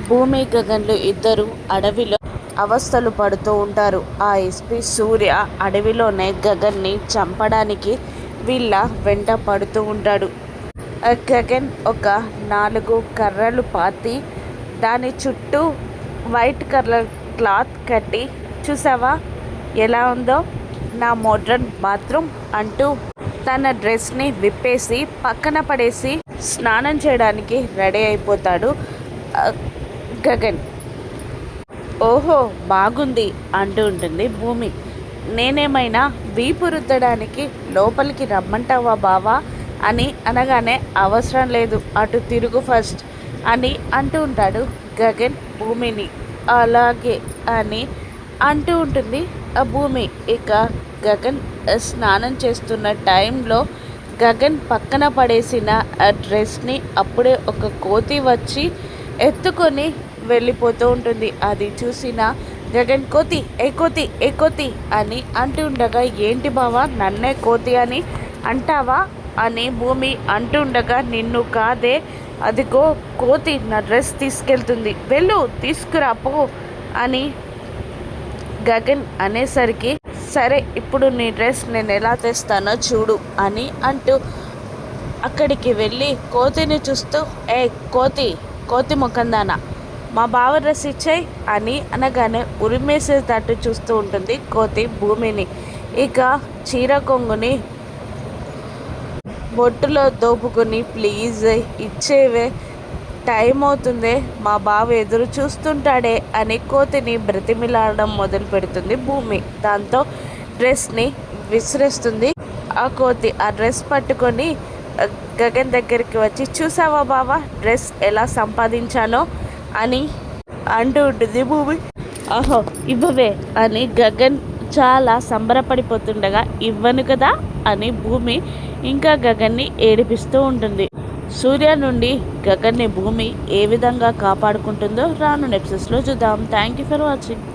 భూమి గగన్లు ఇద్దరు అడవిలో అవస్థలు పడుతూ ఉంటారు. ఆ ఎస్పీ సూర్య అడవిలోనే గగన్ని చంపడానికి వీళ్ళ వెంట పడుతూ ఉంటాడు. గగన్ ఒక 4 కర్రలు పాతి దాని చుట్టూ వైట్ కలర్ క్లాత్ కట్టి, చూసావా ఎలా ఉందో నా మోడ్రన్ బాత్రూమ్ అంటూ తన డ్రెస్ని విప్పేసి పక్కన పడేసి స్నానం చేయడానికి రెడీ అయిపోతాడు గగన్. ఓహో బాగుంది అంటూ ఉంటుంది భూమి. నేనేమైనా వీపు రుద్దడానికి లోపలికి రమ్మంటావా బావా అని అనగానే, అవసరం లేదు అటు తిరుగు ఫస్ట్ అని అంటూ ఉంటాడు గగన్ భూమిని. అలాగే అని అంటూ ఉంటుంది ఆ భూమి. ఇక గగన్ స్నానం చేస్తున్న టైంలో గగన్ పక్కన పడేసిన ఆ డ్రెస్ని అప్పుడే ఒక కోతి వచ్చి ఎత్తుకొని వెళ్ళిపోతూ ఉంటుంది. అది చూసిన గగన్, కోతి ఏ కోతి ఏ కోతి అని అంటూ ఉండగా, ఏంటి బావా నన్నే కోతి అని అంటావా అని భూమి అంటుండగా, నిన్ను కాదే అదిగో కోతి నా డ్రెస్ తీసుకెళ్తుంది, వెళ్ళు తీసుకురా పో అని గగన్ అనేసరికి, సరే ఇప్పుడు నీ డ్రెస్ నేను ఎలా తెస్తానో చూడు అని అంటూ అక్కడికి వెళ్ళి కోతిని చూస్తూ, ఏ కోతి కోతి ముఖందానా మా బావ డ్రెస్ ఇచ్చాయి అని అనగానే ఉరిమేసేటట్టు చూస్తూ ఉంటుంది కోతి భూమిని. ఇక చీర కొంగుని బొట్టులో దోపుకొని, ప్లీజ్ ఇచ్చేవే టైం అవుతుందే మా బావ ఎదురు చూస్తుంటాడే అని కోతిని బ్రతిమిలాడడం మొదలు పెడుతుంది భూమి. దాంతో డ్రెస్ని విసిరేస్తుంది ఆ కోతి. ఆ డ్రెస్ పట్టుకొని గగన్ దగ్గరికి వచ్చి, చూసావా బావా డ్రెస్ ఎలా సంపాదించానో అని అంటూ ఉంటుంది భూమి. ఆహో ఇవ్వవే అని గగన్ చాలా సంబరపడిపోతుండగా, ఇవ్వను కదా అని భూమి ఇంకా గగన్ని ఏడిపిస్తూ ఉంటుంది. సూర్య నుండి గగన్ని భూమి ఏ విధంగా కాపాడుకుంటుందో రాను ఎపిసోడ్స్లో చూద్దాం. Thank you for watching.